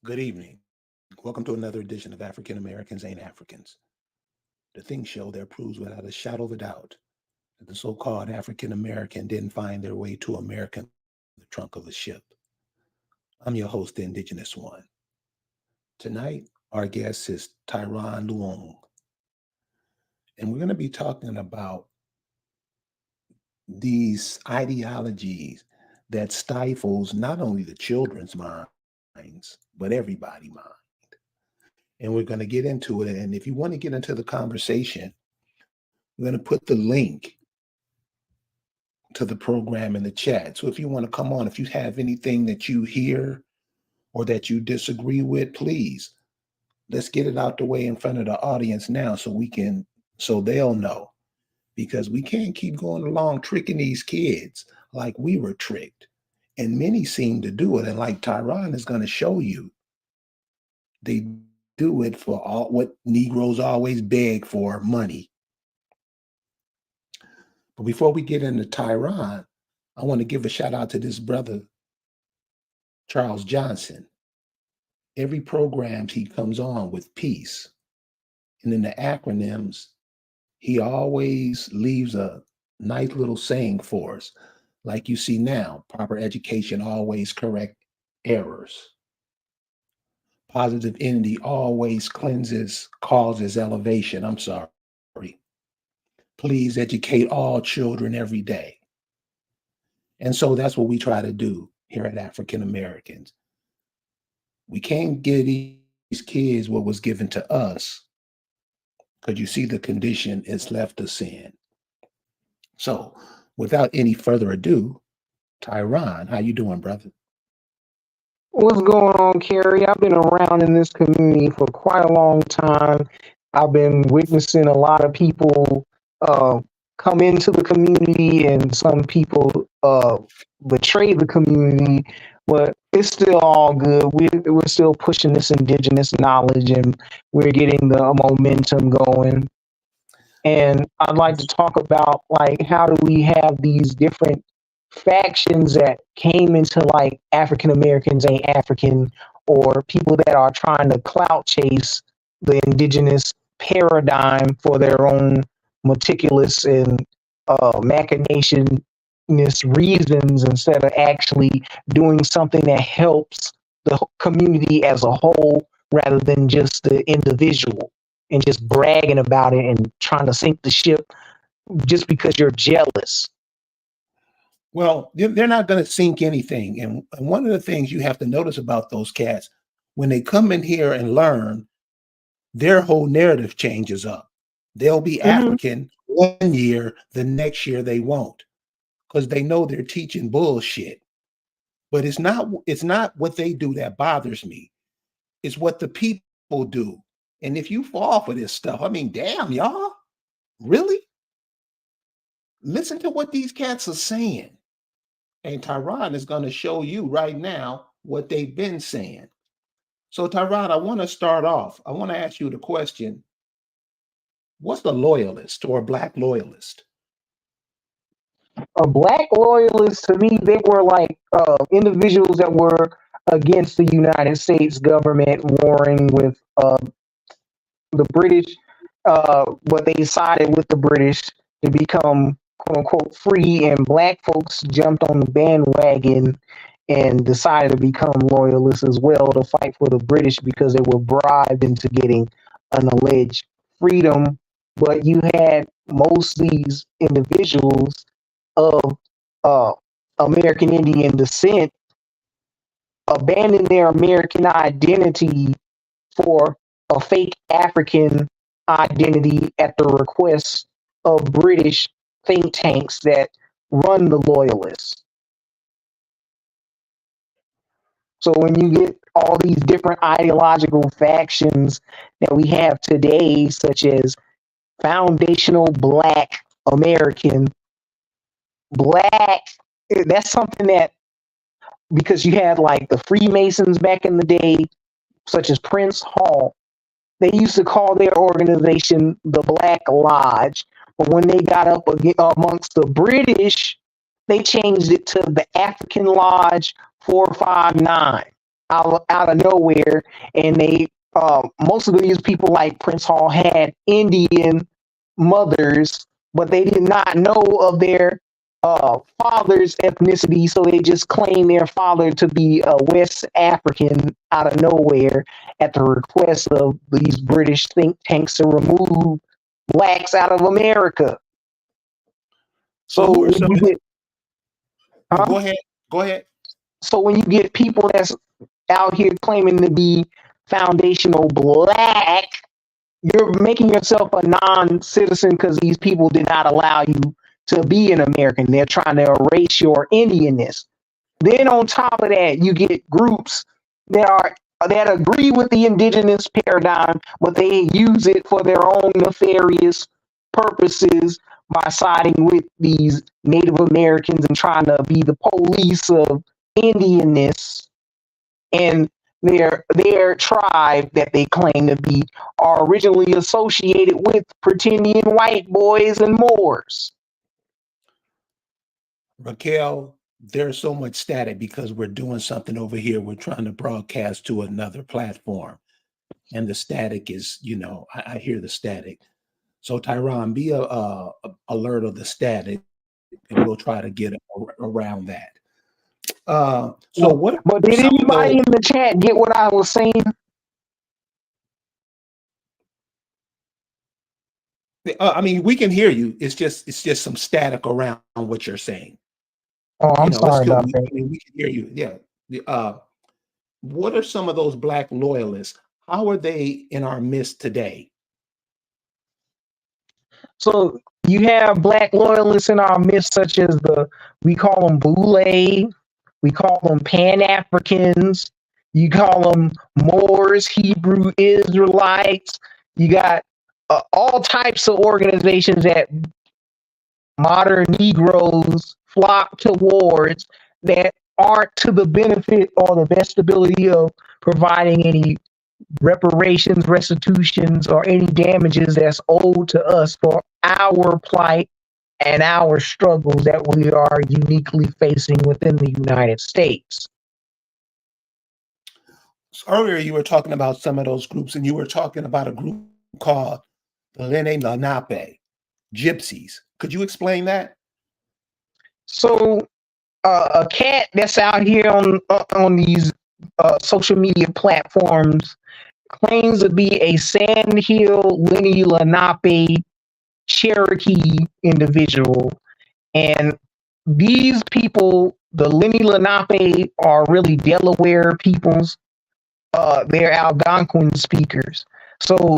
Good evening. Welcome to another edition of African Americans Ain't Africans, the Think Show that proves without a shadow of a doubt that the so called African American didn't find their way to America in the trunk of a ship. I'm your host, the Indigenous One. Tonight, our guest is Tyron Luong, and we're going to be talking about these ideologies that stifles not only the children's minds, but everybody's mind. And we're going to get into it. And if you want to get into the conversation, we're going to put the link to the program in the chat. So if you want to come on, if you have anything that you hear or that you disagree with, please let's get it out the way in front of the audience now so they'll know. Because we can't keep going along tricking these kids like we were tricked. And many seem to do it. And like Tyron is going to show you, they do it for all what Negroes always beg for, money. But before we get into Tyron, I want to give a shout out to this brother, Charles Johnson. Every program he comes on with peace. And in the acronyms, he always leaves a nice little saying for us. Like you see now, proper education always correct errors. Positive entity always causes elevation. I'm sorry. Please educate all children every day. And so that's what we try to do here at African Americans. We can't give these kids what was given to us because you see the condition it's left us in. So without any further ado, Tyron, how you doing, brother? What's going on, Kerry? I've been around in this community for quite a long time. I've been witnessing a lot of people uh, come into the community and some people betray the community, but it's still all good. We're still pushing this indigenous knowledge and we're getting the momentum going. And I'd like to talk about like how do we have these different factions that came into like African Americans ain't African, or people that are trying to clout chase the indigenous paradigm for their own meticulous and machinationist reasons instead of actually doing something that helps the community as a whole rather than just the individual and just bragging about it and trying to sink the ship just because you're jealous. Well, they're not going to sink anything. And one of the things you have to notice about those cats, when they come in here and learn, their whole narrative changes up. They'll be African one year, the next year they won't, because they know they're teaching bullshit. But it's not what they do that bothers me. It's what the people do. And if you fall for this stuff, I mean, damn, y'all, really? Listen to what these cats are saying. And Tyron is going to show you right now what they've been saying. So, Tyron, I want to start off. I want to ask you the question: what's a loyalist or a black loyalist? A black loyalist to me, they were like individuals that were against the United States government warring with the British, but they sided with the British to become quote unquote free, and black folks jumped on the bandwagon and decided to become loyalists as well to fight for the British because they were bribed into getting an alleged freedom. But you had most of these individuals of uh, American Indian descent abandon their American identity for a fake African identity at the request of British think tanks that run the loyalists. So when you get all these different ideological factions that we have today, such as foundational Black American, Black, that's something that, because you had like the Freemasons back in the day, such as Prince Hall, they used to call their organization the Black Lodge. But when they got up amongst the British, they changed it to the African Lodge 459. out of nowhere, and they most of these people like Prince Hall had Indian mothers, but they did not know of their father's ethnicity, so they just claimed their father to be a West African out of nowhere at the request of these British think tanks to remove blacks out of America. So So who are when some you of the, get, no, huh? go ahead. Go ahead. So when you get people that's out here claiming to be foundational black, you're making yourself a non-citizen because these people did not allow you to be an American. They're trying to erase your Indianness. Then on top of that, you get groups that are that agree with the indigenous paradigm, but they use it for their own nefarious purposes by siding with these Native Americans and trying to be the police of Indianness. And their tribe that they claim to be are originally associated with pretending white boys and Moors. Raquel, there's so much static because we're doing something over here. We're trying to broadcast to another platform. And the static is, I hear the static. So Tyron, be alert of the static, and we'll try to get around that. So what But are did some of those? anybody in the chat get what I was saying? I mean, we can hear you. It's just some static around what you're saying. Oh, I'm It's sorry cool. about that. I mean, we can hear you. Yeah. What are some of those black loyalists? How are they in our midst today? So you have black loyalists in our midst, such as we call them Boule, we call them Pan Africans, you call them Moors, Hebrew Israelites. You got all types of organizations that modern Negroes flock towards that aren't to the benefit or the best ability of providing any reparations, restitutions, or any damages that's owed to us for our plight and our struggles that we are uniquely facing within the United States. So earlier, you were talking about some of those groups, and you were talking about a group called the Lene Lenape Gypsies. Could you explain that? So, a cat that's out here on these social media platforms claims to be a Sandhill Lenni Lenape Cherokee individual. And these people, the Lenni Lenape, are really Delaware peoples. They're Algonquin speakers. So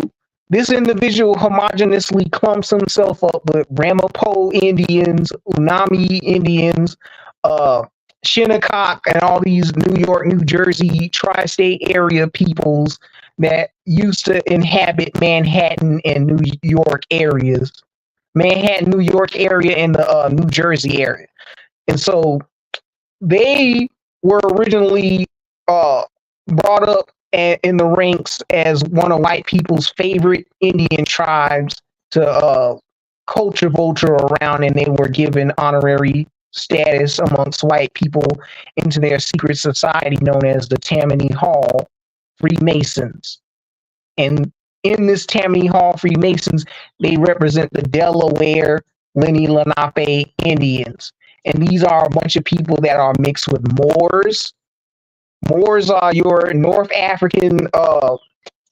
this individual homogeneously clumps himself up with Ramapo Indians, Unami Indians, uh, Shinnecock, and all these New York, New Jersey, tri-state area peoples that used to inhabit Manhattan and New York areas. Manhattan, New York area, and the New Jersey area. And so they were originally brought up in the ranks as one of white people's favorite Indian tribes to culture vulture around, and they were given honorary status amongst white people into their secret society known as the Tammany Hall Freemasons. And in this Tammany Hall Freemasons, they represent the Delaware Lenni Lenape Indians. And these are a bunch of people that are mixed with Moors. Moors are your North African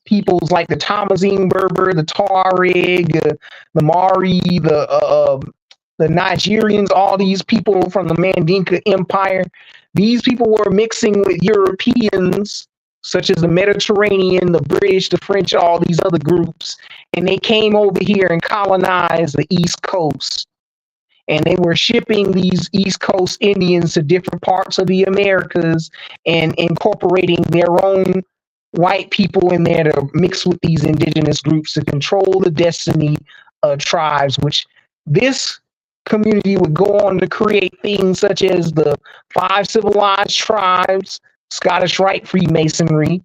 peoples like the Tamazine Berber, the Tuareg, the Mari, the Nigerians, all these people from the Mandinka Empire. These people were mixing with Europeans, such as the Mediterranean, the British, the French, all these other groups. And they came over here and colonized the East Coast. And they were shipping these East Coast Indians to different parts of the Americas and incorporating their own white people in there to mix with these indigenous groups to control the destiny of tribes, which this community would go on to create things such as the Five Civilized Tribes, Scottish Rite Freemasonry.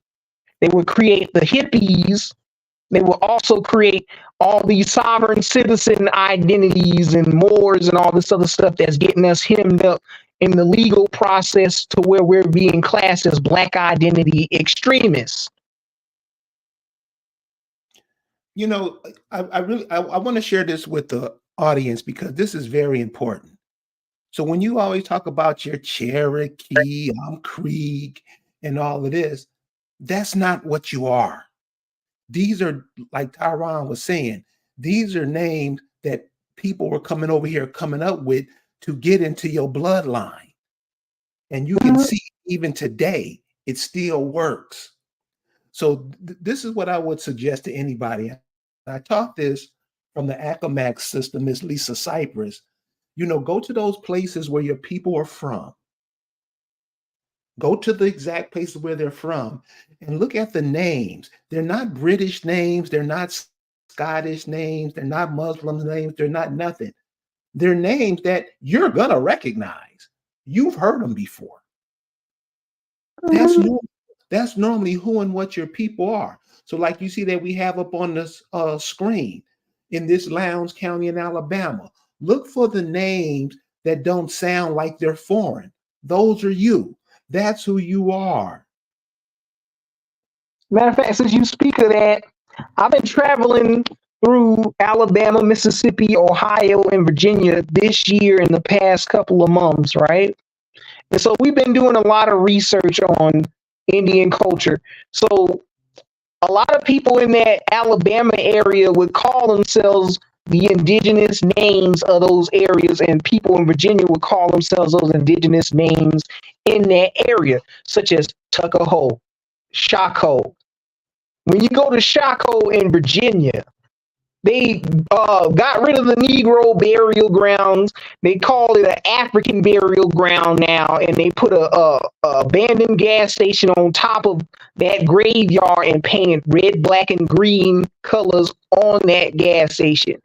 They would create the hippies. They will also create all these sovereign citizen identities and Moors and all this other stuff that's getting us hemmed up in the legal process to where we're being classed as Black identity extremists. You know, I want to share this with the audience because this is very important. So when you always talk about your Cherokee, I'm Krieg, and all of this, that's not what you are. These are, like Tyron was saying, these are names that people were coming over here coming up with to get into your bloodline. And you can see even today, it still works. So this is what I would suggest to anybody. I taught this from the Accomax system, Miss Lisa Cypress. You know, go to those places where your people are from. Go to the exact places where they're from and look at the names. They're not British names. They're not Scottish names. They're not Muslim names. They're not nothing. They're names that you're going to recognize. You've heard them before. That's normal. That's normally who and what your people are. So like you see that we have up on this screen in this Lowndes County in Alabama, look for the names that don't sound like they're foreign. Those are you. That's who you are. Matter of fact, since you speak of that, I've been traveling through Alabama, Mississippi, Ohio, and Virginia this year in the past couple of months, right? And so we've been doing a lot of research on Indian culture. So a lot of people in that Alabama area would call themselves the indigenous names of those areas, and people in Virginia would call themselves those indigenous names in that area, such as Tuckahoe, Shockoe. When you go to Shockoe in Virginia, they got rid of the Negro burial grounds. They call it an African burial ground now, and they put a abandoned gas station on top of that graveyard and painted red, black, and green colors on that gas station.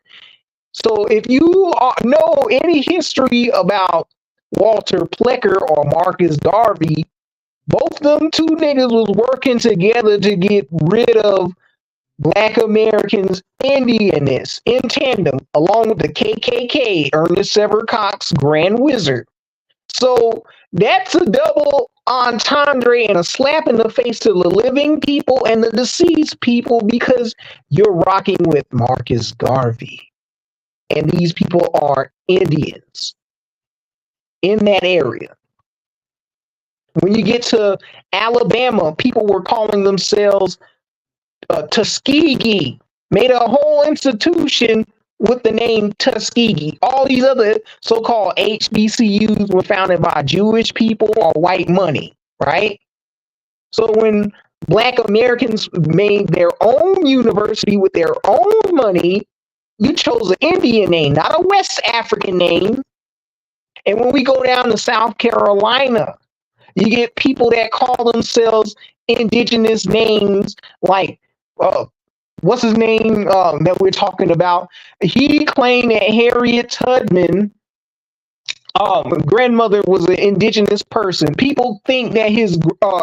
So if you know any history about Walter Plecker or Marcus Garvey, both them two niggas was working together to get rid of Black Americans' Indianness in tandem, along with the KKK, Ernest Sever Cox, Grand Wizard. So that's a double entendre and a slap in the face to the living people and the deceased people, because you're rocking with Marcus Garvey. And these people are Indians in that area. When you get to Alabama, people were calling themselves Tuskegee, made a whole institution with the name Tuskegee. All these other so-called HBCUs were founded by Jewish people or white money, right? So when Black Americans made their own university with their own money, you chose an Indian name, not a West African name. And when we go down to South Carolina, you get people that call themselves indigenous names like what's his name that we're talking about? He claimed that Harriet Tubman grandmother was an indigenous person. People think that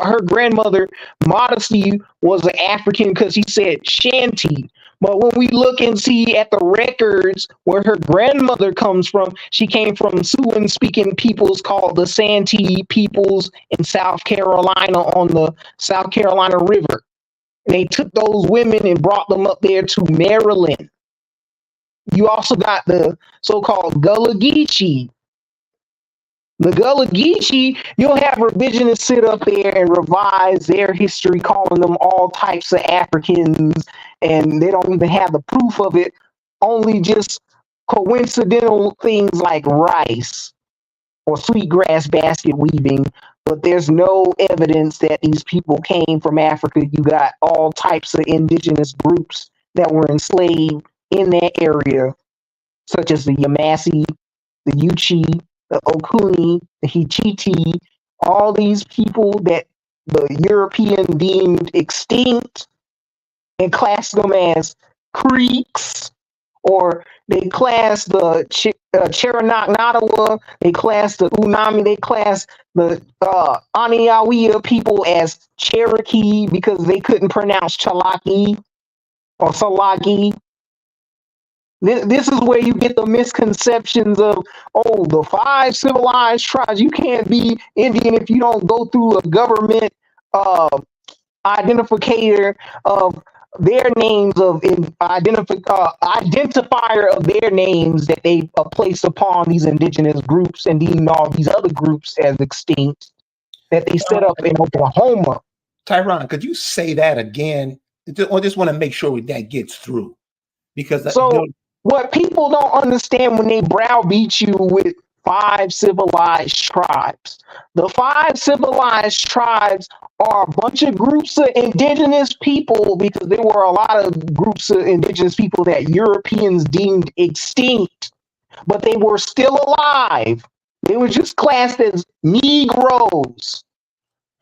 her grandmother Modesty was an African because he said Shanty. But when we look and see at the records where her grandmother comes from, she came from Siouan-speaking peoples called the Santee peoples in South Carolina on the South Carolina River. And they took those women and brought them up there to Maryland. You also got the so-called Gullah Geechee. The Gullah Geechee, you'll have revisionists sit up there and revise their history, calling them all types of Africans, and they don't even have the proof of it, only just coincidental things like rice or sweetgrass basket weaving, but there's no evidence that these people came from Africa. You got all types of indigenous groups that were enslaved in that area, such as the Yamasee, the Yuchi, the Okuni, the Hichiti, all these people that the European deemed extinct and classed them as Creeks, or they classed the Cherokee, they classed the Unami, they classed the Aniawea people as Cherokee because they couldn't pronounce Chalaki or Salagi. This is where you get the misconceptions of, oh, the 5 civilized tribes. You can't be Indian if you don't go through a government uh, identifier of their names identifier of their names that they placed upon these indigenous groups and deemed all these other groups as extinct that they set up in Oklahoma. Tyron, could you say that again? I just want to make sure that gets through, because So what people don't understand when they browbeat you with 5 civilized tribes, the 5 civilized tribes are a bunch of groups of indigenous people, because there were a lot of groups of indigenous people that Europeans deemed extinct, but they were still alive. They were just classed as Negroes.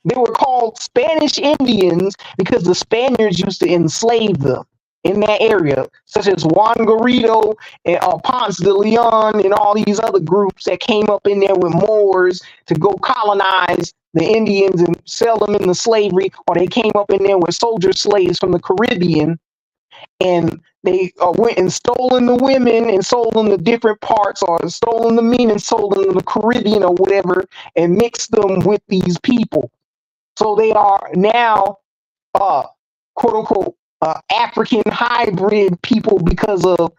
They were called Spanish Indians because the Spaniards used to enslave them in that area, such as Juan Garrido and Ponce de Leon and all these other groups that came up in there with Moors to go colonize the Indians and sell them into slavery, or they came up in there with soldier slaves from the Caribbean, and they went and stolen the women and sold them to different parts, or stolen the men and sold them to the Caribbean or whatever, and mixed them with these people. So they are now, quote unquote, African hybrid people because of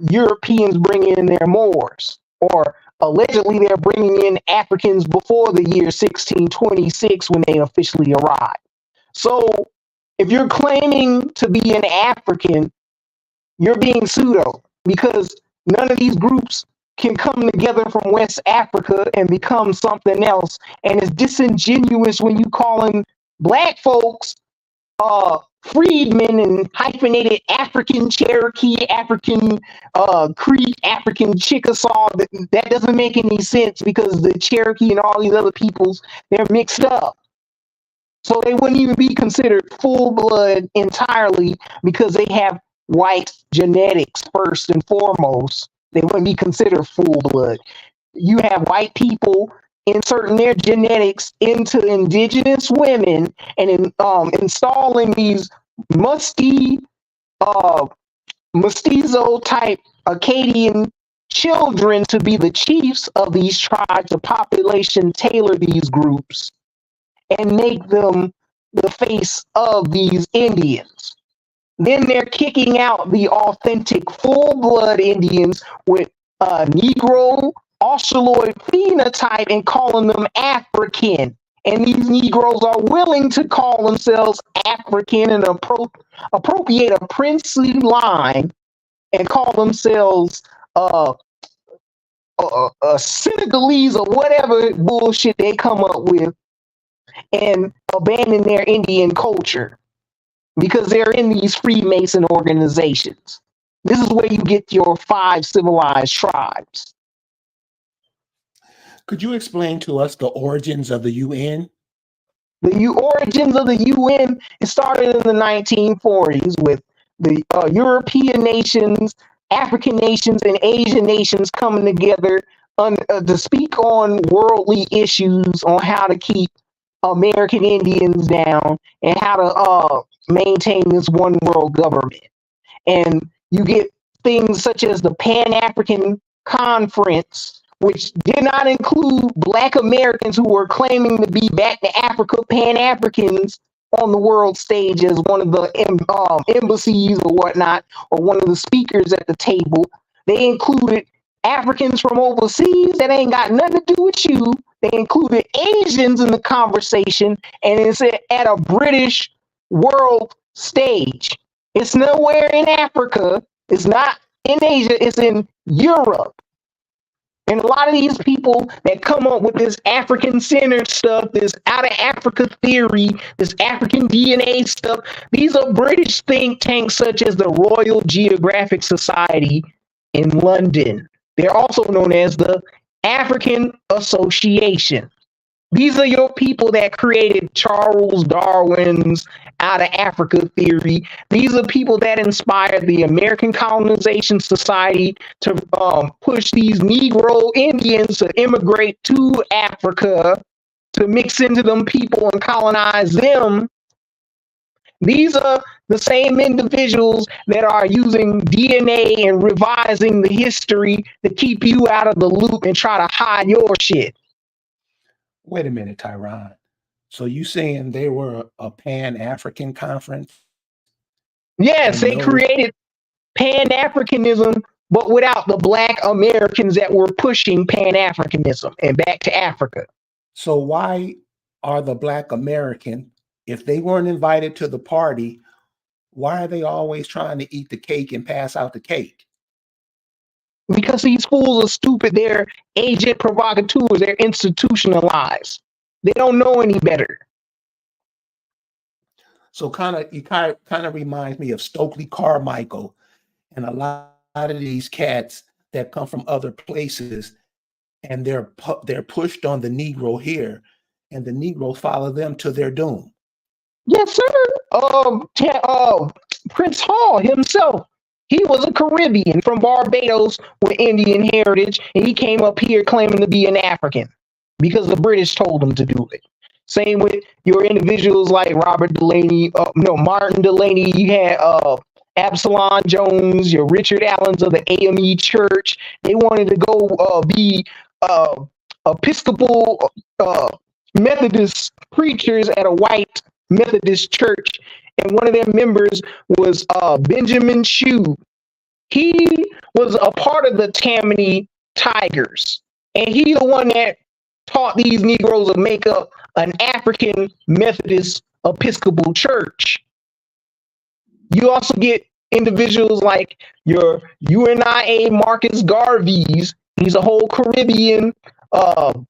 Europeans bringing in their Moors, or allegedly they're bringing in Africans before the year 1626 when they officially arrived. So if you're claiming to be an African, you're being pseudo, because none of these groups can come together from West Africa and become something else. And it's disingenuous when you calling black folks freedmen and hyphenated African Cherokee, African Creek, African Chickasaw. That doesn't make any sense, because the Cherokee and all these other peoples, they're mixed up. So they wouldn't even be considered full blood entirely, because they have white genetics first and foremost. They wouldn't be considered full blood. You have white people inserting their genetics into indigenous women and installing these musty, mestizo type Acadian children to be the chiefs of these tribes. The population tailor these groups and make them the face of these Indians. Then they're kicking out the authentic full-blood Indians with Negro Australoid phenotype and calling them African. And these Negroes are willing to call themselves African and appropriate a princely line and call themselves Senegalese or whatever bullshit they come up with, and abandon their Indian culture, because they're in these Freemason organizations. This is where you get your 5 civilized tribes. Could you explain to us the origins of the UN? The origins of the UN, it started in the 1940s with the European nations, African nations, and Asian nations coming together to speak on worldly issues, on how to keep American Indians down and how to maintain this one world government. And you get things such as the Pan-African Conference, which did not include Black Americans who were claiming to be back to Africa, Pan-Africans on the world stage as one of the embassies or whatnot, or one of the speakers at the table. They included Africans from overseas that ain't got nothing to do with you. They included Asians in the conversation, and it's at a British world stage. It's nowhere in Africa. It's not in Asia. It's in Europe. And a lot of these people that come up with this African-centered stuff, this out of Africa theory, this African DNA stuff, these are British think tanks such as the Royal Geographic Society in London. They're also known as the African Association. These are your people that created Charles Darwin's out of Africa theory. These are people that inspired the American Colonization Society to push these Negro Indians to immigrate to Africa, to mix into them people and colonize them. These are the same individuals that are using DNA and revising the history to keep you out of the loop and try to hide your shit. Wait a minute, Tyron. So you saying they were a Pan-African conference Yes, and they no created Pan-Africanism, but without the Black Americans that were pushing Pan-Africanism and back to Africa. so why are the Black American, if they weren't invited to the party, why are they always trying to eat the cake and pass out the cake? Because these fools are stupid. They're agent provocateurs. They're institutionalized. They don't know any better. So kind of reminds me of Stokely Carmichael and a lot of these cats that come from other places, and they're pushed on the Negro here, and the Negroes follow them to their doom. Yes, sir. Prince Hall himself. He was a Caribbean from Barbados with Indian heritage, and he came up here claiming to be an African because the British told him to do it. Same with your individuals like Martin Delaney. You had Absalom Jones, your Richard Allens of the AME Church. They wanted to go be Episcopal Methodist preachers at a white Methodist church, and one of their members was Benjamin Chew. He was a part of the Tammany Tigers, and he's the one that taught these Negroes to make up an African Methodist Episcopal church. You also get individuals like your UNIA Marcus Garvey's. He's a whole Caribbean Knight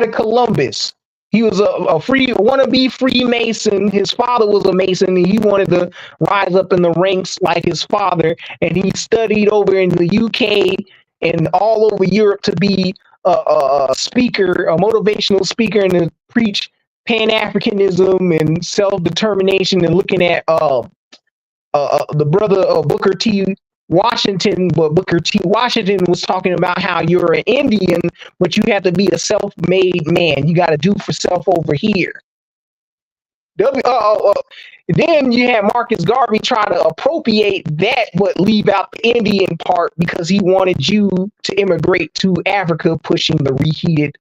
of Columbus. He was a wannabe Freemason. His father was a Mason, and he wanted to rise up in the ranks like his father. And he studied over in the UK and all over Europe to be a speaker, a motivational speaker, and to preach Pan-Africanism and self-determination, and looking at the brother of Booker T. Washington, but Booker T. Washington was talking about how you're an Indian, but you have to be a self-made man. You got to do for self over here. Then you had Marcus Garvey try to appropriate that, but leave out the Indian part because he wanted you to immigrate to Africa, pushing the reheated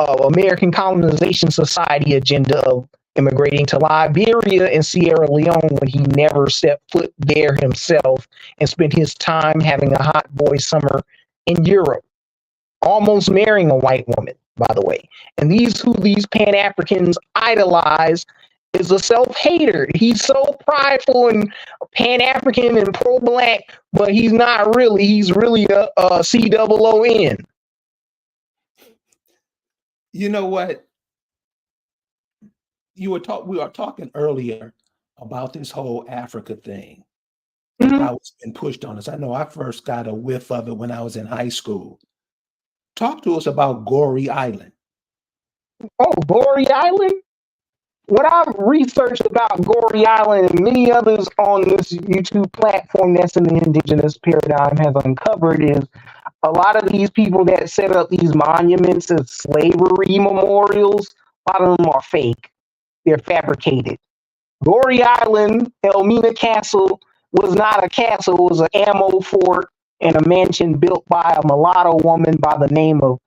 American Colonization Society agenda of immigrating to Liberia and Sierra Leone when he never set foot there himself, and spent his time having a hot boy summer in Europe, almost marrying a white woman, by the way. And these Pan-Africans idolize is a self-hater. He's so prideful and Pan-African and pro-Black, but he's not really. He's really a COON. You know what? We were talking earlier about this whole Africa thing and how it's been pushed on us. I know I first got a whiff of it when I was in high school. Talk to us about Goree Island. Oh, Goree Island? What I've researched about Goree Island and many others on this YouTube platform that's in the indigenous paradigm has uncovered is a lot of these people that set up these monuments as slavery memorials, a lot of them are fake. They're fabricated. Goree Island, Elmina Castle, was not a castle. It was an ammo fort and a mansion built by a mulatto woman by the name of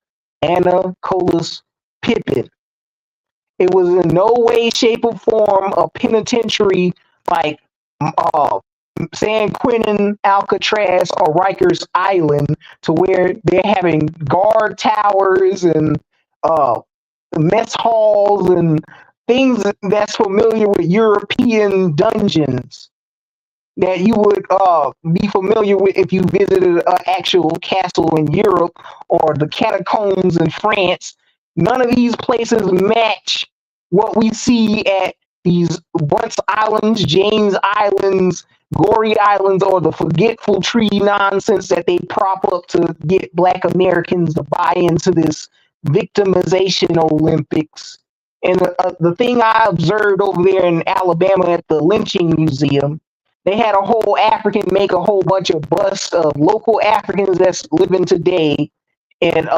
Anna Colas Pippin. It was in no way, shape, or form a penitentiary like San Quentin, Alcatraz, or Rikers Island, to where they're having guard towers and mess halls and things that's familiar with European dungeons that you would be familiar with if you visited an actual castle in Europe or the catacombs in France. None of these places match what we see at these Bunce Islands, James Islands, Goree Islands, or the forgetful tree nonsense that they prop up to get Black Americans to buy into this victimization Olympics. And the thing I observed over there in Alabama at the lynching museum, they had a whole African make a whole bunch of busts of local Africans that's living today and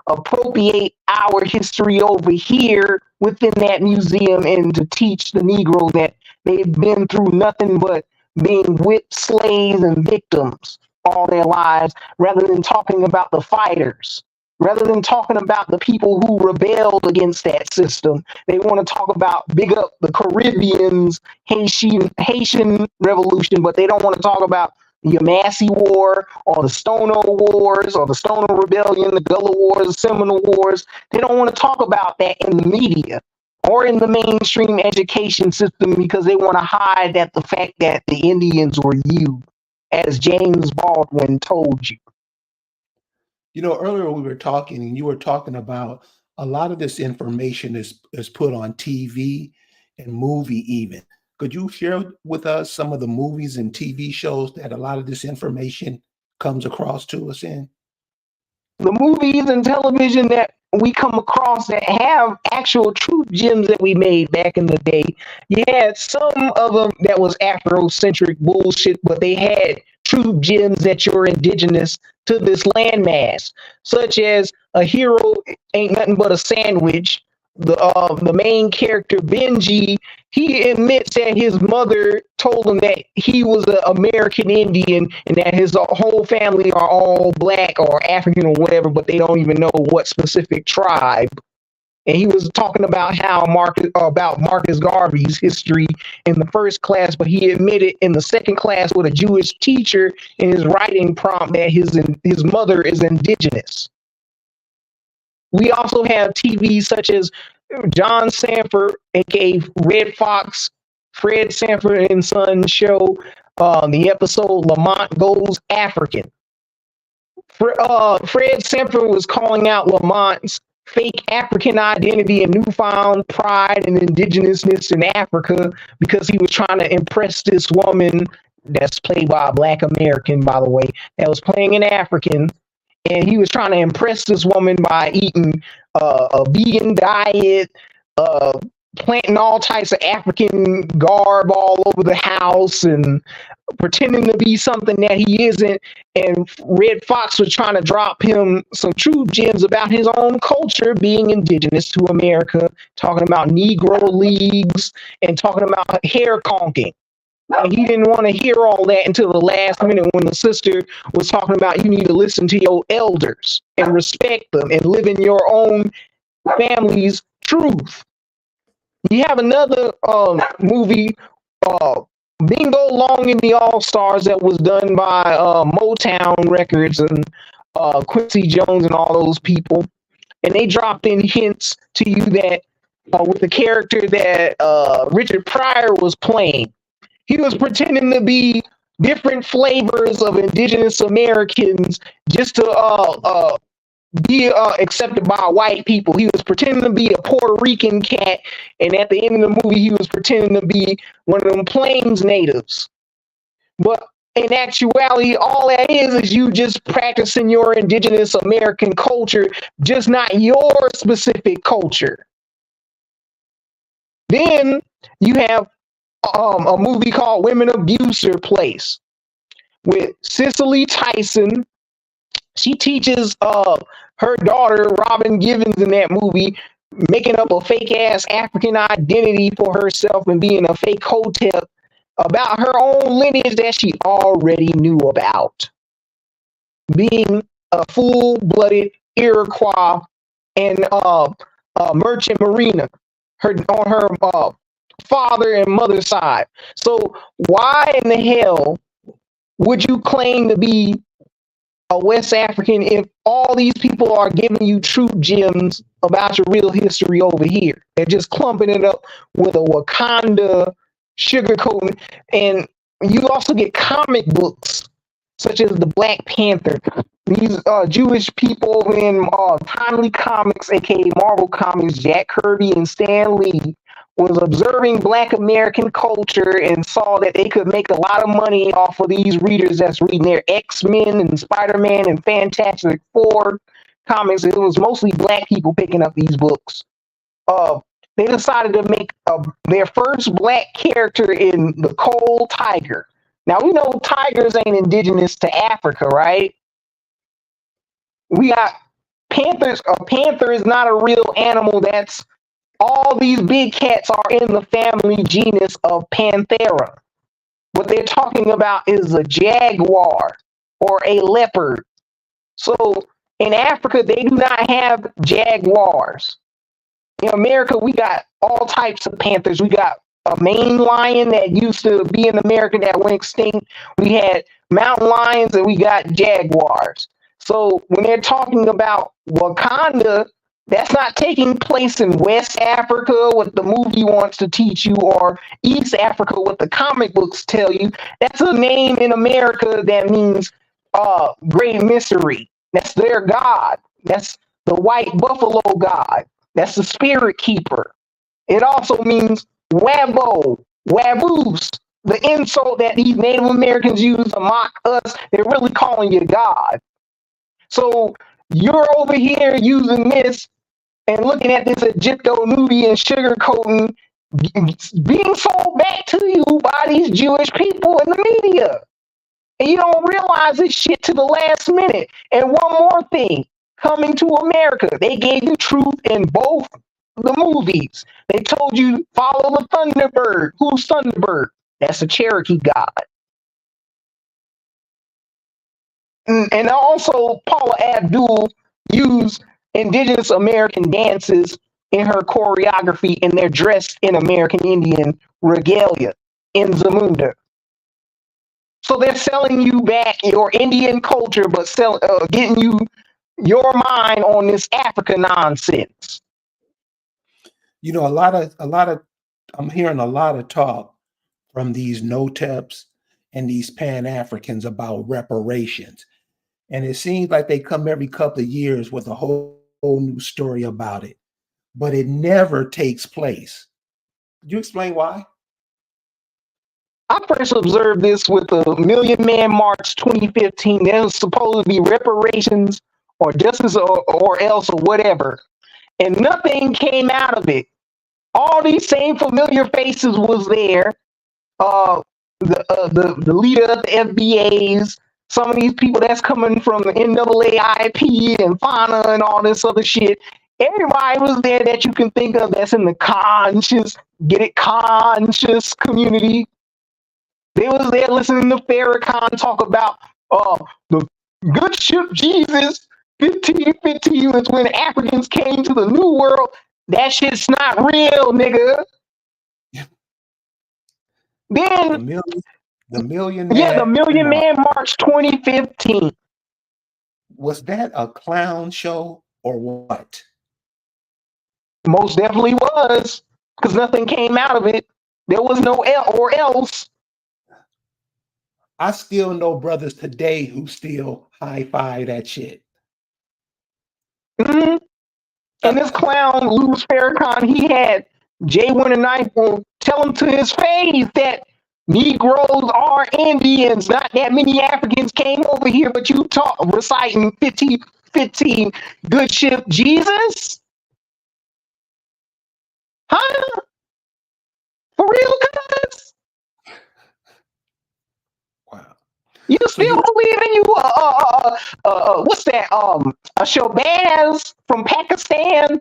appropriate our history over here within that museum, and to teach the Negro that they've been through nothing but being whipped slaves and victims all their lives, rather than talking about the fighters, rather than talking about the people who rebelled against that system. They want to talk about big up the Caribbeans, Haitian Revolution, but they don't want to talk about the Yamasee War or the Stono Wars or the Stono Rebellion, the Gullah Wars, the Seminole Wars. They don't want to talk about that in the media or in the mainstream education system, because they want to hide that the fact that the Indians were you, as James Baldwin told you. You know, earlier we were talking, and you were talking about a lot of this information is put on TV and movie even. Could you share with us some of the movies and TV shows that a lot of this information comes across to us in? The movies and television that we come across that have actual truth gems that we made back in the day. You had some of them that was Afrocentric bullshit, but they had truth gems that you're indigenous to this landmass, such as A Hero Ain't Nothing But a Sandwich. The main character Benji, he admits that his mother told him that he was an American Indian and that his whole family are all black or African or whatever, but they don't even know what specific tribe. And he was talking about how Marcus Garvey's history in the first class, but he admitted in the second class with a Jewish teacher in his writing prompt that his mother is indigenous. We also have TV such as John Sanford, aka Red Fox, Fred Sanford and Son show, the episode Lamont Goes African. Fred Sanford was calling out Lamont's fake African identity and newfound pride and indigenousness in Africa, because he was trying to impress this woman that's played by a Black American, by the way, that was playing an African. And he was trying to impress this woman by eating a vegan diet, planting all types of African garb all over the house, and pretending to be something that he isn't. And Red Fox was trying to drop him some true gems about his own culture being indigenous to America, talking about Negro leagues and talking about hair conking. And he didn't want to hear all that until the last minute, when the sister was talking about you need to listen to your elders and respect them and live in your own family's truth. You have another movie, Bingo Long in the All-Stars, that was done by Motown Records and Quincy Jones and all those people. And they dropped in hints to you that with the character that Richard Pryor was playing, he was pretending to be different flavors of indigenous Americans just to be accepted by white people. He was pretending to be a Puerto Rican cat, and at the end of the movie, he was pretending to be one of them Plains natives. But in actuality, all that is you just practicing your indigenous American culture, just not your specific culture. Then you have a movie called Women Abuser Place with Cicely Tyson. She teaches her daughter Robin Givens in that movie, making up a fake ass African identity for herself and being a fake hotep about her own lineage that she already knew about, being a full-blooded Iroquois and merchant mariner on her father and mother side. So why in the hell would you claim to be a West African if all these people are giving you true gems about your real history over here? They're just clumping it up with a Wakanda sugarcoating. And you also get comic books such as the Black Panther. These Jewish people in Timely Comics, aka Marvel Comics, Jack Kirby and Stan Lee, was observing Black American culture and saw that they could make a lot of money off of these readers that's reading their X-Men and Spider-Man and Fantastic Four comics. It was mostly Black people picking up these books. They decided to make their first Black character in the Coal Tiger. Now, we know tigers ain't indigenous to Africa, right? We got A panther is not a real animal. That's all these big cats are in the family genus of Panthera. What they're talking about is a jaguar or a leopard. So in Africa, they do not have jaguars. In America, we got all types of panthers. We got a Maine lion that used to be in America that went extinct. We had mountain lions and we got jaguars. So when they're talking about Wakanda, that's not taking place in West Africa, what the movie wants to teach you, or East Africa, what the comic books tell you. That's a name in America that means great mystery. That's their god. That's the white buffalo god. That's the spirit keeper. It also means wabo, waboose, the insult that these Native Americans use to mock us. They're really calling you God. So you're over here using this and looking at this Egypto-Nubian sugarcoating being sold back to you by these Jewish people in the media. And you don't realize this shit to the last minute. And one more thing, coming to America, they gave you truth in both the movies. They told you follow the Thunderbird. Who's Thunderbird? That's a Cherokee god. And also, Paula Abdul used indigenous American dances in her choreography, and they're dressed in American Indian regalia in Zamunda. So they're selling you back your Indian culture, but getting you your mind on this Africa nonsense. You know, a lot of I'm hearing a lot of talk from these no-teps and these Pan-Africans about reparations. And it seems like they come every couple of years with a whole new story about it, but it never takes place. Could you explain why? I first observed this with the Million Man March 2015. There was supposed to be reparations or justice or else or whatever, and nothing came out of it. All these same familiar faces was there. The leader of the FBAs, some of these people that's coming from the NAAIP and FANA and all this other shit. Everybody was there that you can think of that's in the conscious community. They was there listening to Farrakhan talk about the good ship Jesus 1515 is when Africans came to the New World. That shit's not real, nigga. The Then, million, the million yeah, the man Million march. Man March 2015. Was that a clown show or what? Most definitely was, because nothing came out of it. There was no or else. I still know brothers today who still high-five that shit. Mhm. And Uh, this clown, Louis Farrakhan, he had Jay Winter Knife will tell him to his face that Negroes are Indians. Not that many Africans came over here, but you talk reciting 1515 good ship Jesus? Huh? For real, cuz? wow. You So still you believe in you? What's that? A Shabazz from Pakistan?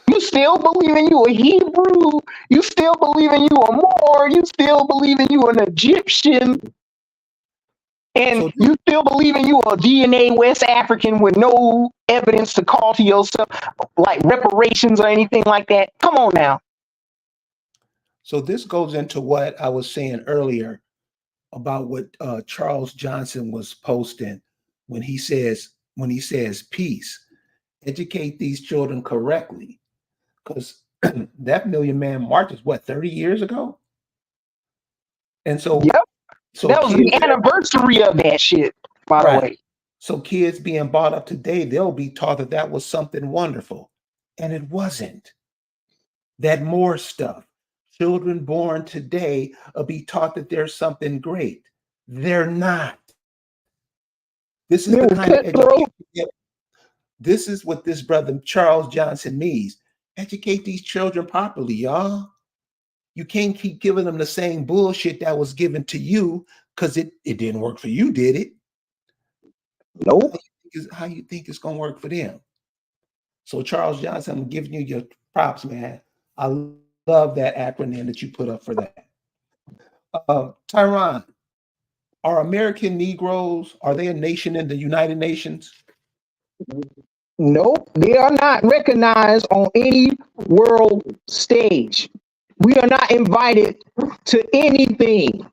You still believe in you a Hebrew? You still believe in you a Moor? You still believe in you an Egyptian? And so you still believe in you a DNA West African with no evidence to call to yourself, like reparations or anything like that? Come on now. so this goes into what I was saying earlier about what Charles Johnson was posting when he says peace. Educate these children correctly, because that Million Man March is what 30 years ago, and Yep. so That was the kids anniversary of that shit, by the right. way. So kids being brought up today, they'll be taught that that was something wonderful, and it wasn't. That more stuff. Children born today will be taught that there's something great. They're not. This is It the was kind of cutthroat. education. This is what this brother Charles Johnson needs. Educate these children properly, y'all. You can't keep giving them the same bullshit that was given to you because it didn't work for you, did it? Nope. How you think it's gonna work for them? So Charles Johnson, I'm giving you your props, man. I love that acronym that you put up for that. Tyron, are American Negroes, are they a nation in the United Nations? Nope, they are not recognized on any world stage. We are not invited to anything.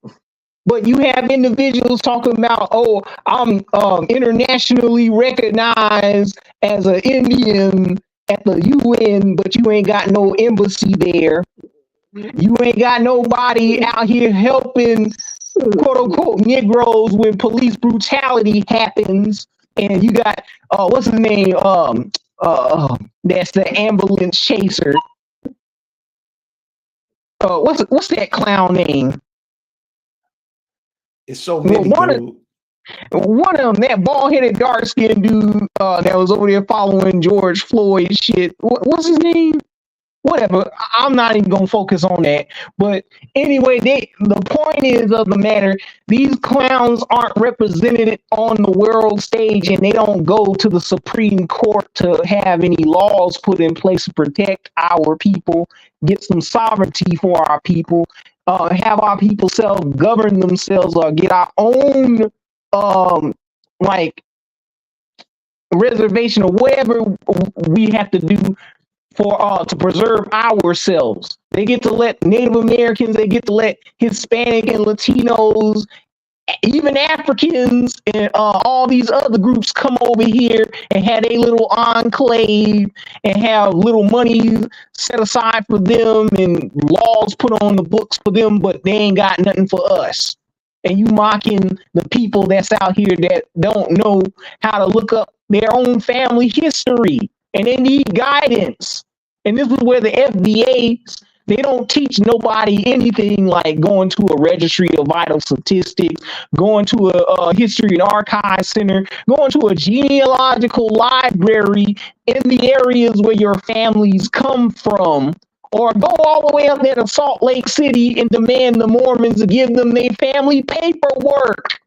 But you have individuals talking about, oh, I'm internationally recognized as an Indian at the UN, but you ain't got no embassy there. You ain't got nobody out here helping quote unquote Negroes when police brutality happens. And you got what's his name? That's the ambulance chaser. What's that clown name? It's so Well, many, dude. one of them, that bald-headed, dark-skinned dude that was over there following George Floyd shit. What's his name? Whatever. I'm not even gonna focus on that. But anyway, the point is of the matter, these clowns aren't represented on the world stage, and they don't go to the Supreme Court to have any laws put in place to protect our people, get some sovereignty for our people, have our people self-govern themselves, or get our own like reservation or whatever we have to do for to preserve ourselves. They get to let Native Americans, they get to let Hispanic and Latinos, even Africans and all these other groups come over here and have a little enclave and have little money set aside for them and laws put on the books for them, but they ain't got nothing for us. And you mocking the people that's out here that don't know how to look up their own family history, and they need guidance. And this is where the FBAs, they don't teach nobody anything like going to a registry of vital statistics, going to a history and archive center, going to a genealogical library in the areas where your families come from, or go all the way up there to Salt Lake City and demand the Mormons to give them their family paperwork.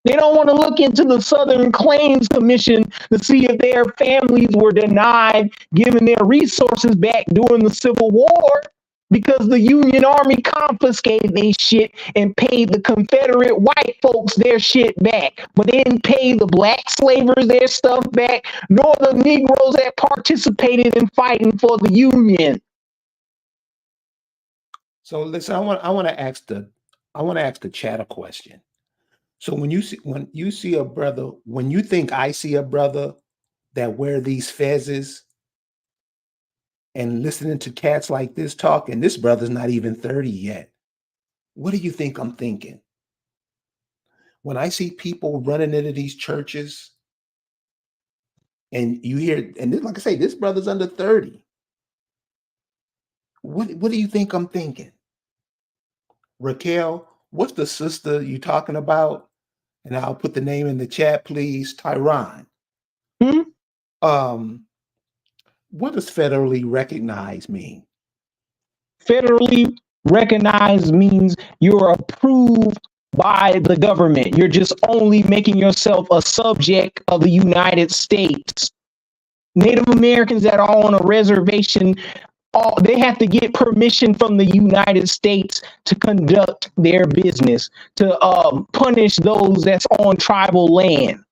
They don't want to look into the Southern Claims Commission to see if their families were denied giving their resources back during the Civil War, because the Union Army confiscated their shit and paid the Confederate white folks their shit back. But they didn't pay the black slavers their stuff back, nor the Negroes that participated in fighting for the Union. So listen, I want to ask the chat a question. So when you see a brother, when you think I see a brother that wear these fezzes and listening to cats like this talk, and this brother's not even 30 yet, what do you think I'm thinking? When I see people running into these churches and you hear, and like I say, this brother's under 30. What do you think I'm thinking? Raquel, what's the sister you talking about? And I'll put the name in the chat, please. Tyron. Mm-hmm. What does federally recognized mean? Federally recognized means you're approved by the government. You're just only making yourself a subject of the United States. Native Americans that are on a reservation, they have to get permission from the United States to conduct their business, to punish those that's on tribal land.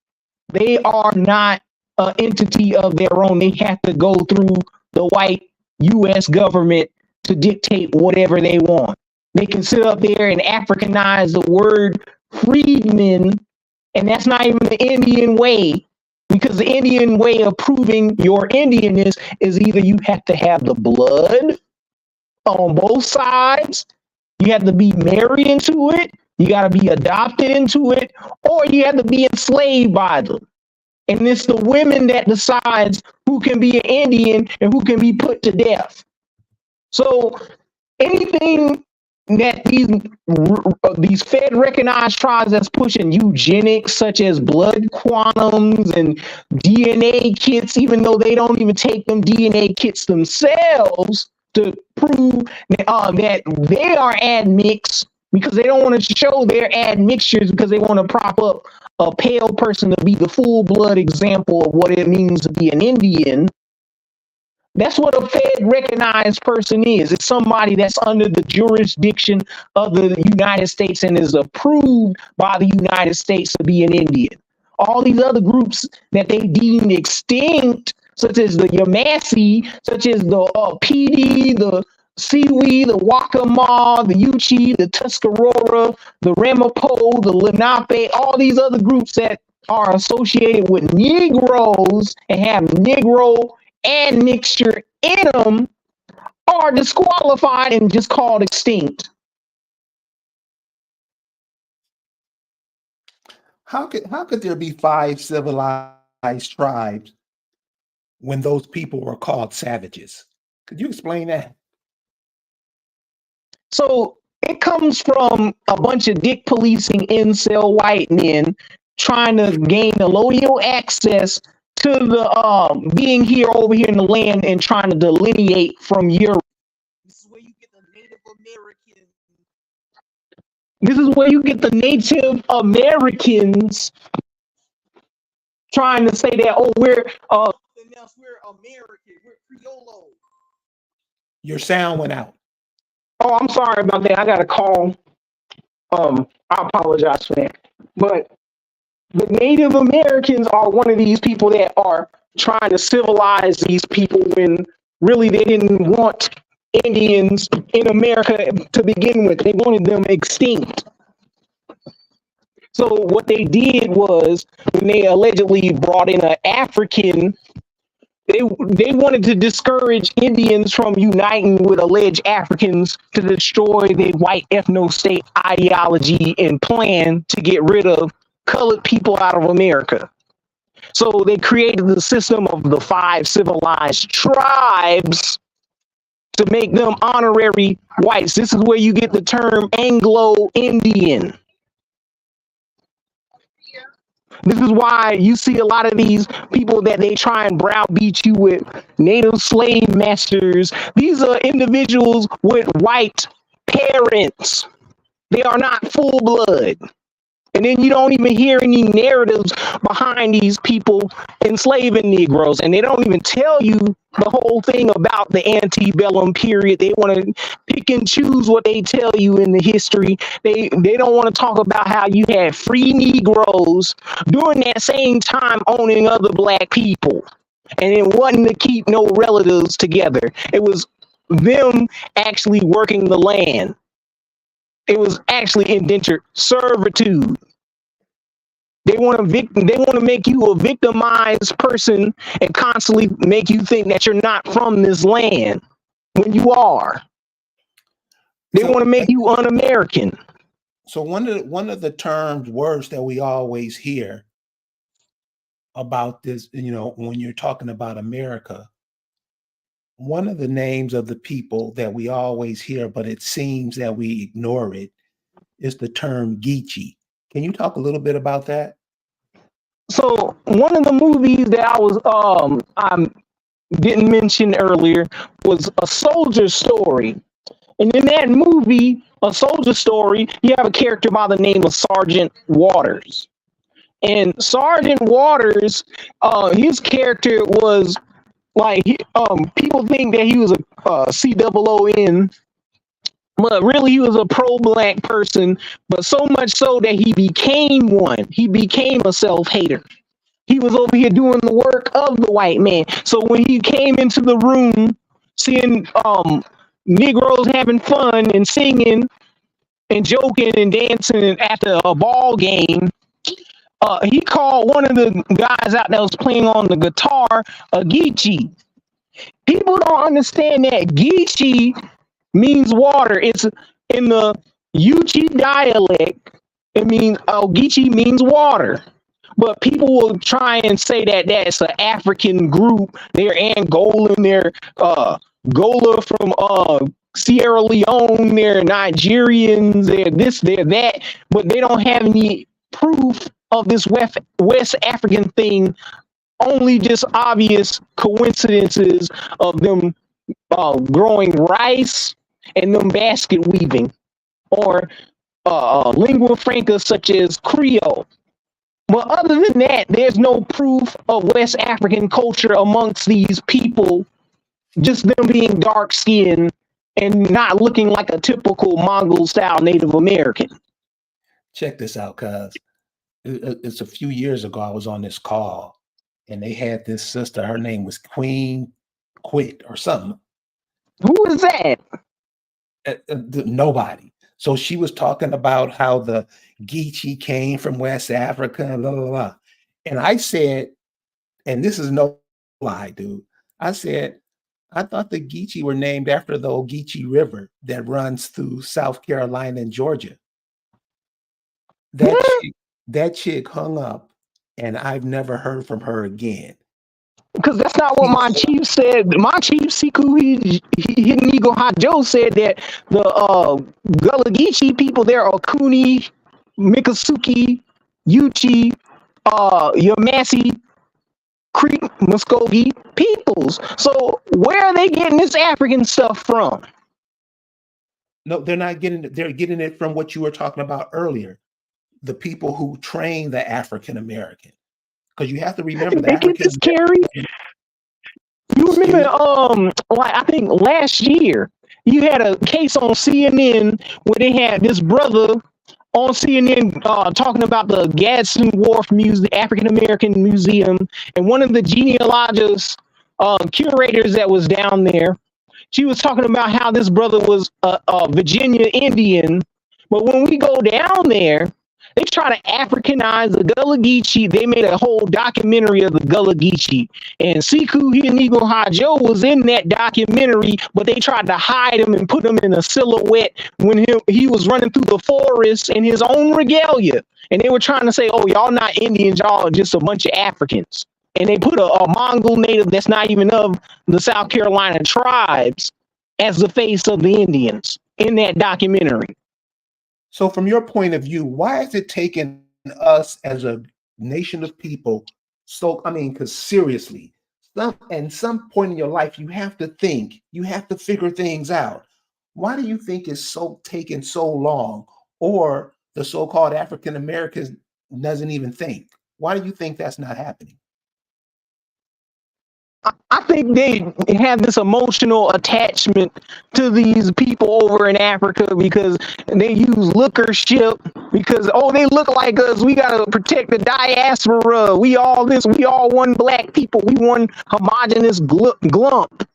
They are not an entity of their own. They have to go through the white U.S. government to dictate whatever they want. They can sit up there and Africanize the word freedmen, and that's not even the Indian way. Because the Indian way of proving your Indianness is either you have to have the blood on both sides, you have to be married into it, you got to be adopted into it, or you have to be enslaved by them. And it's the women that decides who can be an Indian and who can be put to death. So anything that these Fed recognized tribes that's pushing eugenics, such as blood quantums and DNA kits, even though they don't even take them DNA kits themselves to prove that they are admixed, because they don't want to show their admixtures, because they want to prop up a pale person to be the full blood example of what it means to be an Indian. That's what a Fed recognized person is. It's somebody that's under the jurisdiction of the United States and is approved by the United States to be an Indian. All these other groups that they deemed extinct, such as the Yamasee, such as the PD, the Siwi, the Wakama, the Yuchi, the Tuscarora, the Ramapo, the Lenape, all these other groups that are associated with Negroes and have Negro and mixture in them are disqualified and just called extinct. How could there be 5 civilized tribes when those people were called savages? Could you explain that? So it comes from a bunch of dick policing incel white men trying to gain allodial access to the being here over here in the land and trying to delineate from Europe. This is where you get the Native American. This is where you get the Native Americans trying to say that, oh, we're American, we're Criollo. Your sound went out. Oh, I'm sorry about that. I got a call. I apologize for that. But the Native Americans are one of these people that are trying to civilize these people when really they didn't want Indians in America to begin with. They wanted them extinct. So what they did was when they allegedly brought in an African, they wanted to discourage Indians from uniting with alleged Africans to destroy the white ethno-state ideology and plan to get rid of colored people out of America. So they created the system of the 5 civilized tribes to make them honorary whites. This is where you get the term Anglo-Indian. This is why you see a lot of these people that they try and browbeat you with native slave masters. These are individuals with white parents. They are not full blood. And then you don't even hear any narratives behind these people enslaving Negroes. And they don't even tell you the whole thing about the antebellum period. They want to pick and choose what they tell you in the history. They don't want to talk about how you had free Negroes during that same time owning other black people. And it wasn't to keep no relatives together. It was them actually working the land. It was actually indentured servitude. They want to make you a victimized person and constantly make you think that you're not from this land when you are. They want to make you un-American. So one of the terms, words that we always hear about this, when you're talking about America, one of the names of the people that we always hear, but it seems that we ignore it, is the term Geechee. Can you talk a little bit about that? So one of the movies that I didn't mention earlier was A Soldier Story. And in that movie, A Soldier Story, you have a character by the name of Sergeant Waters. And Sergeant Waters, his character was like, people think that he was a COON, but really he was a pro-black person, but so much so that he became one. He became a self-hater. He was over here doing the work of the white man. So when he came into the room, seeing Negroes having fun and singing and joking and dancing after a ball game, he called one of the guys out that was playing on the guitar a Geechee. People don't understand that Geechee means water. It's in the Yuchi dialect. It means Geechee means water. But people will try and say that that's an African group. They're Angolan, they're Gola from Sierra Leone, they're Nigerians, they're this, they're that, but they don't have any proof of this West African thing, only just obvious coincidences of them growing rice and them basket weaving, or lingua franca such as Creole. But other than that, there's no proof of West African culture amongst these people just them being dark skinned and not looking like a typical Mongol style Native American. Check this out, cuz it's a few years ago. I was on this call and they had this sister. Her name was Queen Quit or something. Who is that? Nobody. So she was talking about how the Geechee came from West Africa and blah, blah, blah. And I said, and this is no lie, dude. I said, I thought the Geechee were named after the Ogeechee River that runs through South Carolina and Georgia. That chick hung up, and I've never heard from her again. Because that's not what my chief said. My chief, Siku Hidenigo Hajo, said that the Gullah Geechee people there are Cooney, Miccosukee, Yuchi, Yamasee, Creek, Muskogee peoples. So where are they getting this African stuff from? No, they're not getting it. They're getting it from what you were talking about earlier. The people who train the African American. Because you have to remember that. They get this carry. You remember, like I think last year you had a case on CNN where they had this brother on CNN talking about the Gadsden Wharf Museum, the African American Museum, and one of the genealogist curators that was down there. She was talking about how this brother was a Virginia Indian, but when we go down there, they try to Africanize the Gullah Geechee. They made a whole documentary of the Gullah Geechee. And Siku Hidenigo Hajo was in that documentary, but they tried to hide him and put him in a silhouette when he was running through the forest in his own regalia. And they were trying to say, oh, y'all not Indians, y'all are just a bunch of Africans. And they put a Mongol native that's not even of the South Carolina tribes as the face of the Indians in that documentary. So from your point of view, why is it taking us as a nation of people because seriously, at some point in your life, you have to think, you have to figure things out. Why do you think it's taking so long, or the so-called African Americans doesn't even think? Why do you think that's not happening? I think they have this emotional attachment to these people over in Africa because they use lookership because, oh, they look like us. We got to protect the diaspora. We all one black people. We one homogenous clump,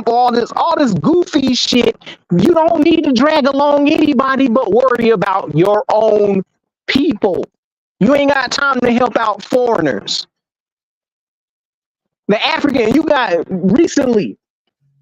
all this goofy shit. You don't need to drag along anybody but worry about your own people. You ain't got time to help out foreigners. The African, you got recently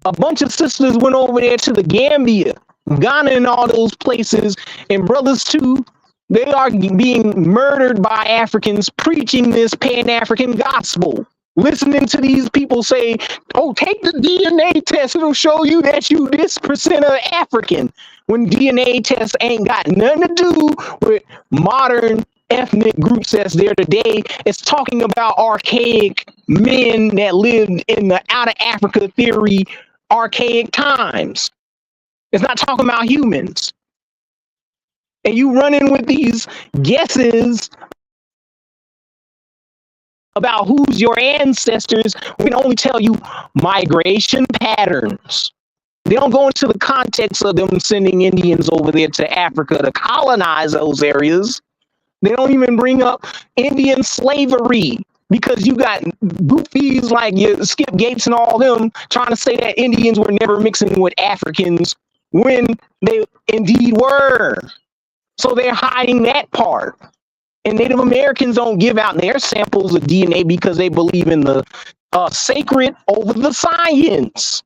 a bunch of sisters went over there to the Gambia, Ghana, and all those places, and brothers too. They are being murdered by Africans preaching this Pan-African gospel. Listening to these people say, oh, take the DNA test. It'll show you that you this percent of African. When DNA tests ain't got nothing to do with modern ethnic groups that's there today. It's talking about archaic men that lived in the out of Africa theory, archaic times. It's not talking about humans. And you run in with these guesses about who's your ancestors. We can only tell you migration patterns. They don't go into the context of them sending Indians over there to Africa to colonize those areas. They don't even bring up Indian slavery because you got goofies like Skip Gates and all them trying to say that Indians were never mixing with Africans when they indeed were. So they're hiding that part. And Native Americans don't give out their samples of DNA because they believe in the sacred over the science.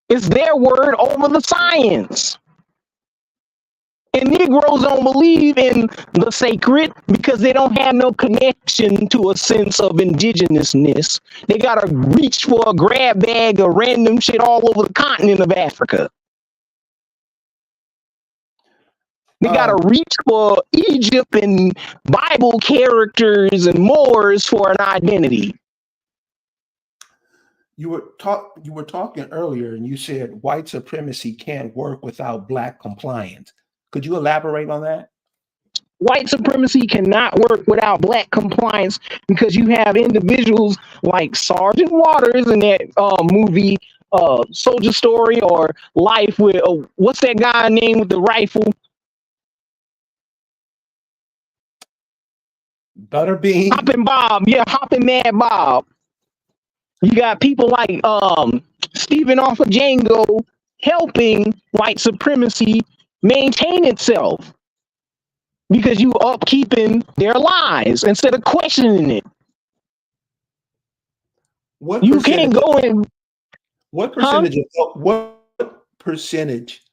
It's their word over the science. And Negroes don't believe in the sacred because they don't have no connection to a sense of indigenousness. They got to reach for a grab bag of random shit all over the continent of Africa. They got to reach for Egypt and Bible characters and Moors for an identity. You were talking earlier and you said white supremacy can't work without black compliance. Could you elaborate on that? White supremacy cannot work without black compliance because you have individuals like Sergeant Waters in that movie, Soldier Story or Life with what's that guy name with the rifle? Butterbean. Hopping Bob, yeah, Hopping Mad Bob. You got people like Stephen off of Django helping white supremacy maintain itself because you upkeeping their lies instead of questioning it. What You can't percentage? go in, What huh? percentage of what percentage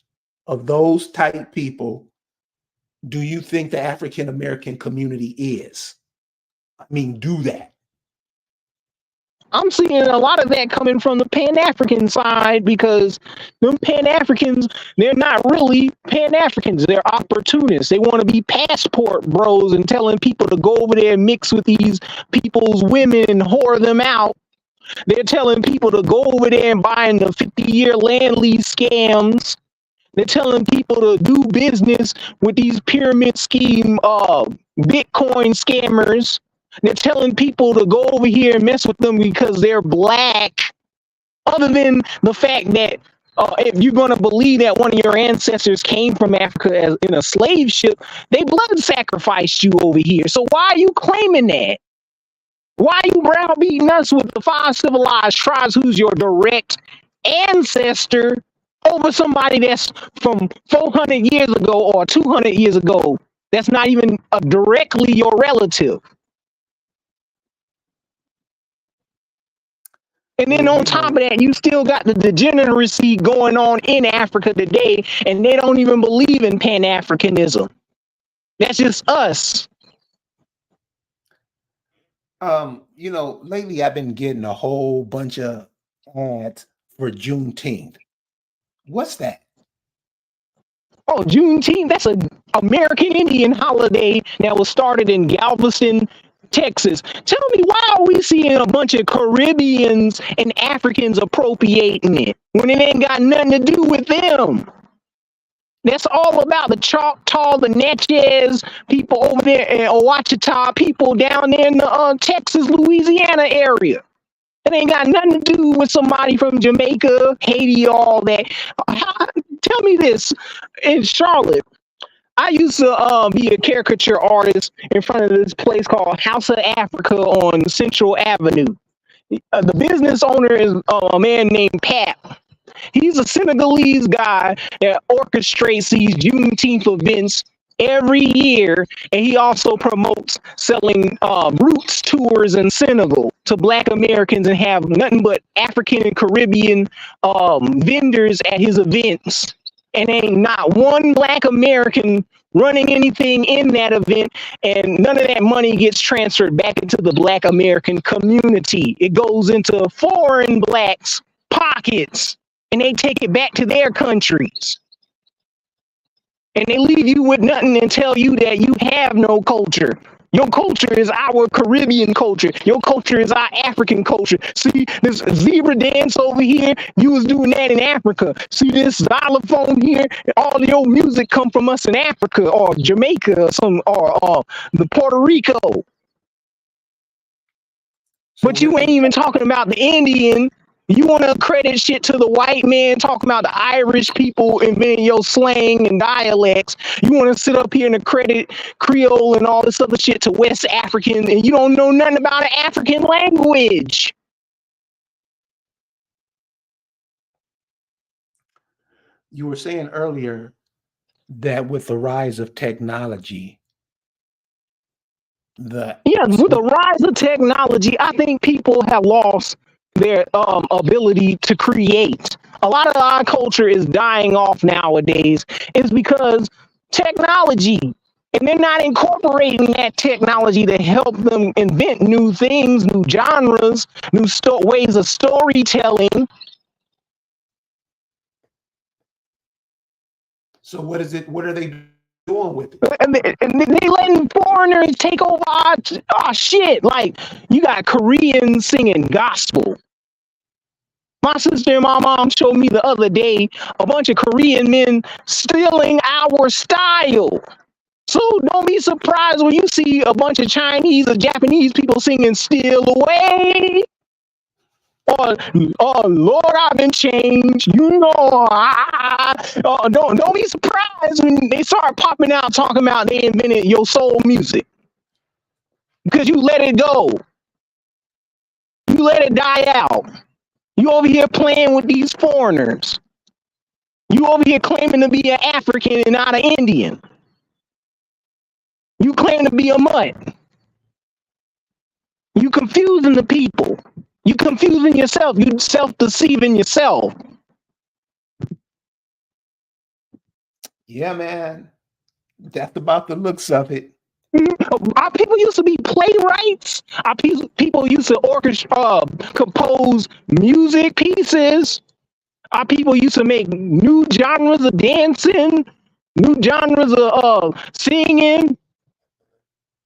of those type people do you think the African American community is? I mean, do that. I'm seeing a lot of that coming from the Pan African side because them Pan Africans, they're not really Pan Africans. They're opportunists. They want to be passport bros and telling people to go over there and mix with these people's women and whore them out. They're telling people to go over there and buy in the 50-year land lease scams. They're telling people to do business with these pyramid scheme Bitcoin scammers. They're telling people to go over here and mess with them because they're black. Other than the fact that if you're going to believe that one of your ancestors came from Africa as, in a slave ship, they blood sacrificed you over here. So why are you claiming that? Why are you browbeating us with the 5 civilized tribes who's your direct ancestor over somebody that's from 400 years ago or 200 years ago that's not even directly your relative? And then Well, on top of that, you still got the degeneracy going on in Africa today, and they don't even believe in Pan-Africanism. That's just us. Lately I've been getting a whole bunch of ads for Juneteenth. What's that? Oh, Juneteenth, that's an American Indian holiday that was started in Galveston, Texas. Tell me, why are we seeing a bunch of Caribbeans and Africans appropriating it when it ain't got nothing to do with them? That's all about the Choctaw, the Natchez people over there, and Ouachita people down there in the Texas, Louisiana area. It ain't got nothing to do with somebody from Jamaica, Haiti, all that. Tell me this. In Charlotte, I used to be a caricature artist in front of this place called House of Africa on Central Avenue. The business owner is a man named Pat. He's a Senegalese guy that orchestrates these Juneteenth events every year, and he also promotes selling roots tours in Senegal to Black Americans and have nothing but African and Caribbean vendors at his events. And ain't not one Black American running anything in that event, and none of that money gets transferred back into the Black American community. It goes into foreign Blacks' pockets, and they take it back to their countries. And they leave you with nothing and tell you that you have no culture. Your culture is our Caribbean culture. Your culture is our African culture. See this zebra dance over here? You was doing that in Africa. See this xylophone here? All your music come from us in Africa or Jamaica or the Puerto Rico. So But you ain't even talking about the Indian. You want to credit shit to the white man, talking about the Irish people inventing your slang and dialects. You want to sit up here and credit Creole and all this other shit to West African, and you don't know nothing about an African language. You were saying earlier that with the rise of technology, with the rise of technology, I think people have lost their ability to create. A lot of our culture is dying off nowadays. It's because technology, and they're not incorporating that technology to help them invent new things, new genres, new ways of storytelling. So what is it? What are they doing with it? And they letting foreigners take over our shit. Like, you got Koreans singing gospel. My sister and my mom showed me the other day a bunch of Korean men stealing our style. So don't be surprised when you see a bunch of Chinese or Japanese people singing "Steal Away." Or, oh Lord, I've been changed. You know, don't be surprised when they start popping out talking about they invented your soul music because you let it go. You let it die out. You over here playing with these foreigners. You over here claiming to be an African and not an Indian. You claim to be a mutt. You confusing the people. You confusing yourself. You self-deceiving yourself. Yeah, man. That's about the looks of it. Our people used to be playwrights. Our people used to compose music pieces. Our people used to make new genres of dancing, new genres of singing,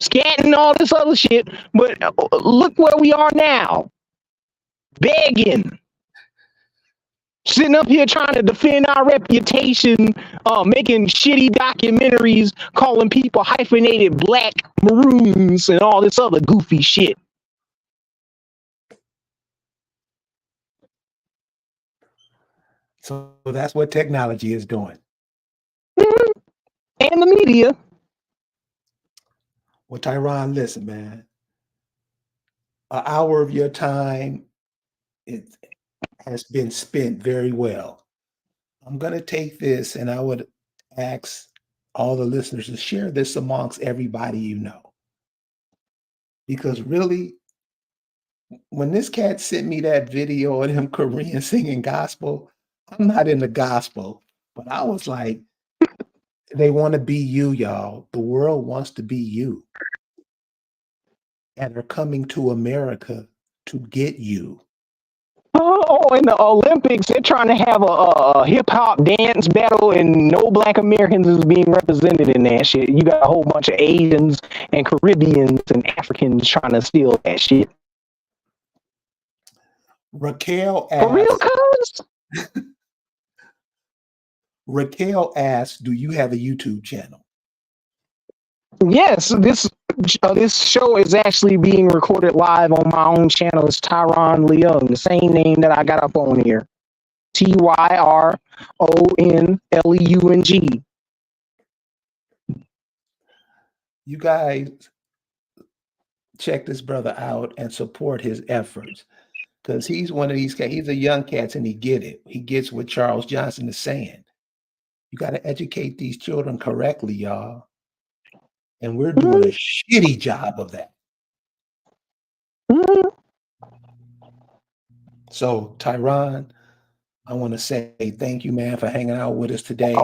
scatting, all this other shit. But look where we are now, begging, sitting up here trying to defend our reputation, making shitty documentaries, calling people hyphenated black maroons and all this other goofy shit. So that's what technology is doing. And the media. Well, Tyron, listen, man. An hour of your time it has been spent very well. I'm going to take this and I would ask all the listeners to share this amongst everybody you know. Because really, when this cat sent me that video of him Korean singing gospel, I'm not in the gospel, but I was like, they want to be you, y'all. The world wants to be you. And they're coming to America to get you. Oh, in the Olympics, they're trying to have a hip hop dance battle, and no Black Americans is being represented in that shit. You got a whole bunch of Asians and Caribbeans and Africans trying to steal that shit. Raquel For real, asked, cuz? Raquel asked, do you have a YouTube channel? Yes, this show is actually being recorded live on my own channel. It's Tyron Leung, the same name that I got up on here. TYRONLEUNG. You guys check this brother out and support his efforts because he's one of these cats. He's a young cat and he get it. He gets what Charles Johnson is saying. You got to educate these children correctly, y'all. And we're doing a shitty job of that. So, Tyron, I want to say thank you, man, for hanging out with us today,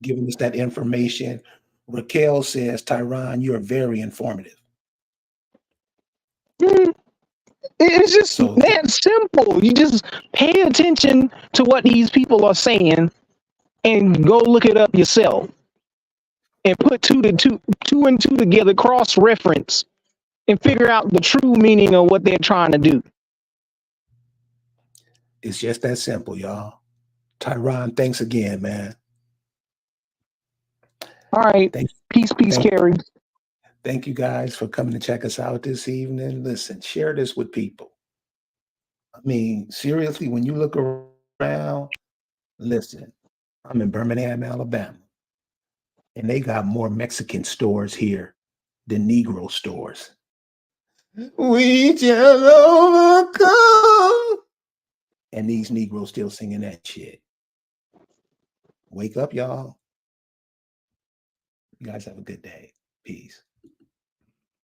giving us that information. Raquel says, Tyron, you're very informative. It's just that simple. You just pay attention to what these people are saying and go look it up yourself and put two and two together, cross-reference, and figure out the true meaning of what they're trying to do. It's just that simple, y'all. Tyron, thanks again, man. All right. Peace, Kerry. Thank you guys for coming to check us out this evening. Listen, share this with people. I mean, seriously, when you look around, listen, I'm in Birmingham, Alabama, and they got more Mexican stores here than Negro stores. We shall overcome. And these Negroes still singing that shit. Wake up, y'all. You guys have a good day. Peace.